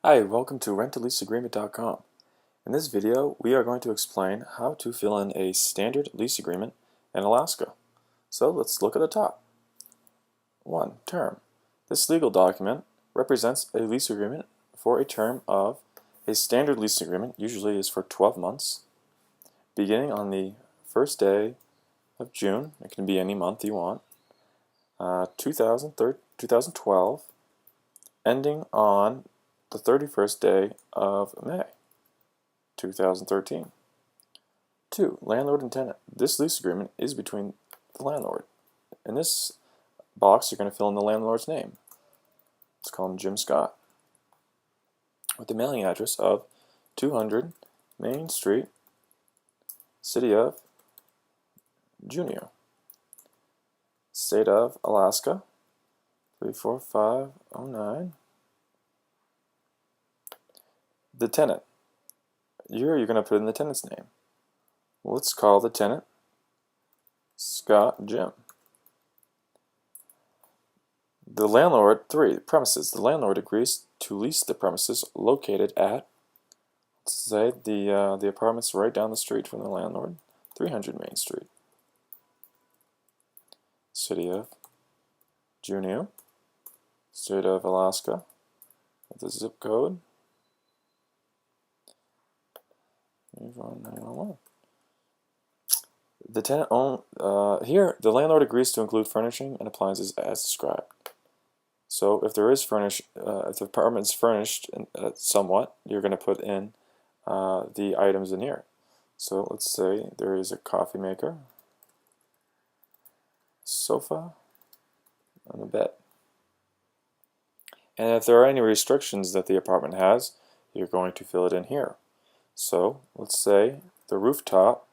Hi, welcome to rentaleaseagreement.com. In this video, we are going to explain how to fill in a standard lease agreement in Alaska. So let's look at the top. 1. Term. This legal document represents a lease agreement for a term of a standard lease agreement, usually is for 12 months, beginning on the first day of June, it can be any month you want, 2012, ending on the 31st day of May 2013. 2. Landlord and Tenant. This lease agreement is between the landlord. In this box, you're going to fill in the landlord's name. Let's call him Jim Scott, with the mailing address of 200 Main Street, City of Juneau, State of Alaska, 34509. The tenant. Here you're going to put in the tenant's name. Let's call the tenant Scott Jim. The landlord. 3. Premises. The landlord agrees to lease the premises located at, let's say the apartment's right down the street from the landlord, 300 Main Street, City of Juneau, State of Alaska, with the zip code 911. The tenant here the landlord agrees to include furnishing and appliances as described. So if there is if the apartment is furnished somewhat, you're going to put in the items in here. So let's say there is a coffee maker, sofa, and a bed. And if there are any restrictions that the apartment has, you're going to fill it in here. So let's say the rooftop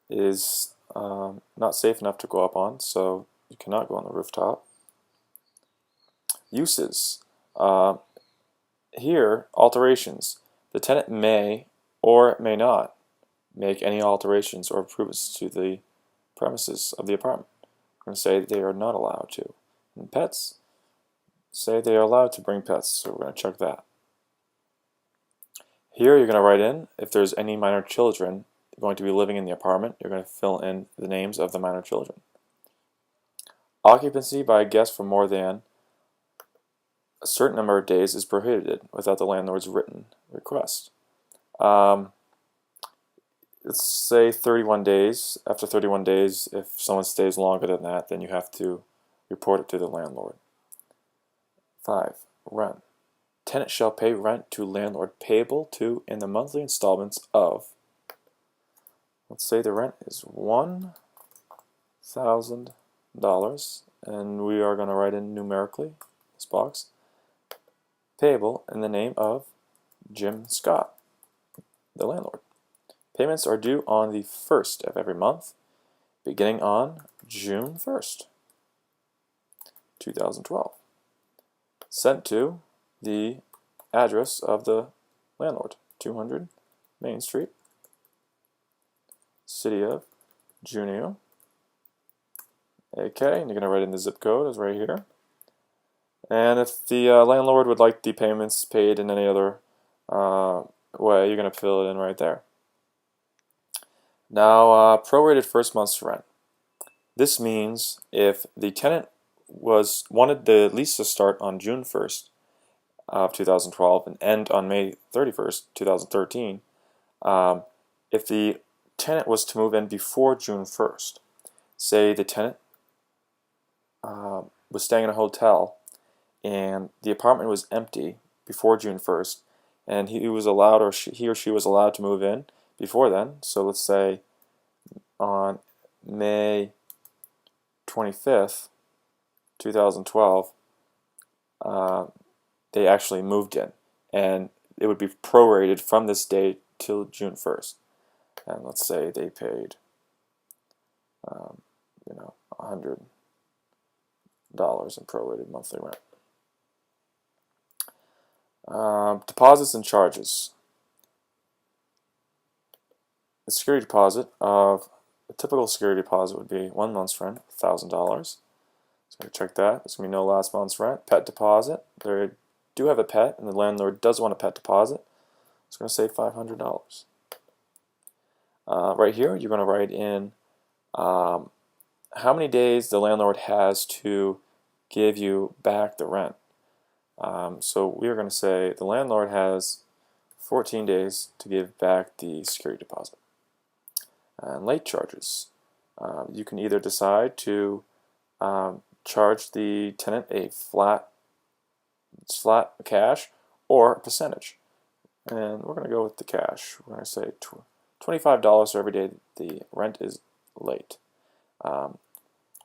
is not safe enough to go up on, so you cannot go on the rooftop. Uses. Here, alterations. The tenant may or may not make any alterations or improvements to the premises of the apartment. We're going to say they are not allowed to. And pets, say they are allowed to bring pets, so we're going to check that. Here you're going to write in if there's any minor children going to be living in the apartment. You're going to fill in the names of the minor children. Occupancy by a guest for more than a certain number of days is prohibited without the landlord's written request. Let's say 31 days. After 31 days, if someone stays longer than that, then you have to report it to the landlord. 5. Rent. Tenant shall pay rent to landlord payable to in the monthly installments of, let's say the rent is $1,000, and we are going to write in numerically this box, payable in the name of Jim Scott, the landlord. Payments are due on the 1st of every month, beginning on June 1st, 2012. Sent to the address of the landlord, 200 Main Street, City of Juneau. Okay, and you're going to write in the zip code is right here. And if the landlord would like the payments paid in any other way, you're going to fill it in right there. Now, prorated first month's rent. This means if the tenant wanted the lease to start on June 1st of 2012 and end on May 31st, 2013, if the tenant was to move in before June 1st, say the tenant was staying in a hotel and the apartment was empty before June 1st, and he was allowed, or he or she was allowed to move in before then, so let's say on May 25th, 2012, they actually moved in, and it would be prorated from this date till June 1st. And let's say they paid, $100 in prorated monthly rent. Deposits and charges. The security deposit of a typical security deposit would be 1 month's rent, $1,000. So check that. There's going to be no last month's rent. Pet deposit, there do have a pet and the landlord does want a pet deposit, it's going to say $500. Right here, you're going to write in how many days the landlord has to give you back the rent. So we are going to say the landlord has 14 days to give back the security deposit. And late charges. You can either decide to charge the tenant a flat cash or a percentage. And we're going to go with the cash. We're going to say $25 for every day the rent is late.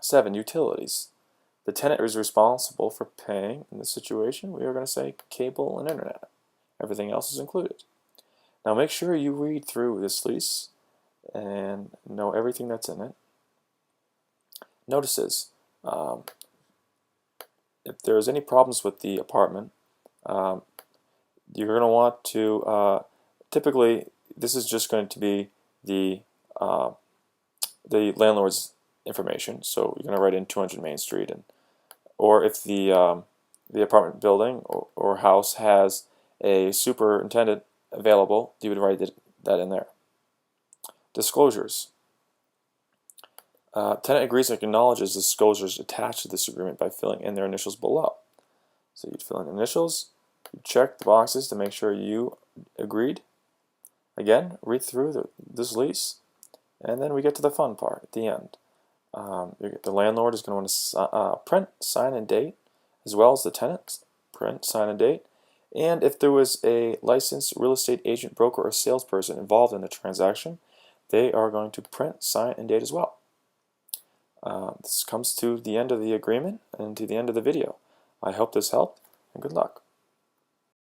7. Utilities. The tenant is responsible for paying. In this situation, we are going to say cable and internet. Everything else is included. Now make sure you read through this lease and know everything that's in it. Notices. If there's any problems with the apartment, you're going to want to, typically this is just going to be the landlord's information, so you're going to write in 200 Main Street, or if the apartment building or house has a superintendent available, you would write that in there. Disclosures. Tenant agrees and acknowledges disclosures attached to this agreement by filling in their initials below. So you'd fill in initials, you check the boxes to make sure you agreed. Again, read through this lease, and then we get to the fun part at the end. The landlord is going to want to print, sign, and date, as well as the tenant, print, sign, and date. And if there was a licensed real estate agent, broker, or salesperson involved in the transaction, they are going to print, sign, and date as well. This comes to the end of the agreement and to the end of the video. I hope this helped, and good luck.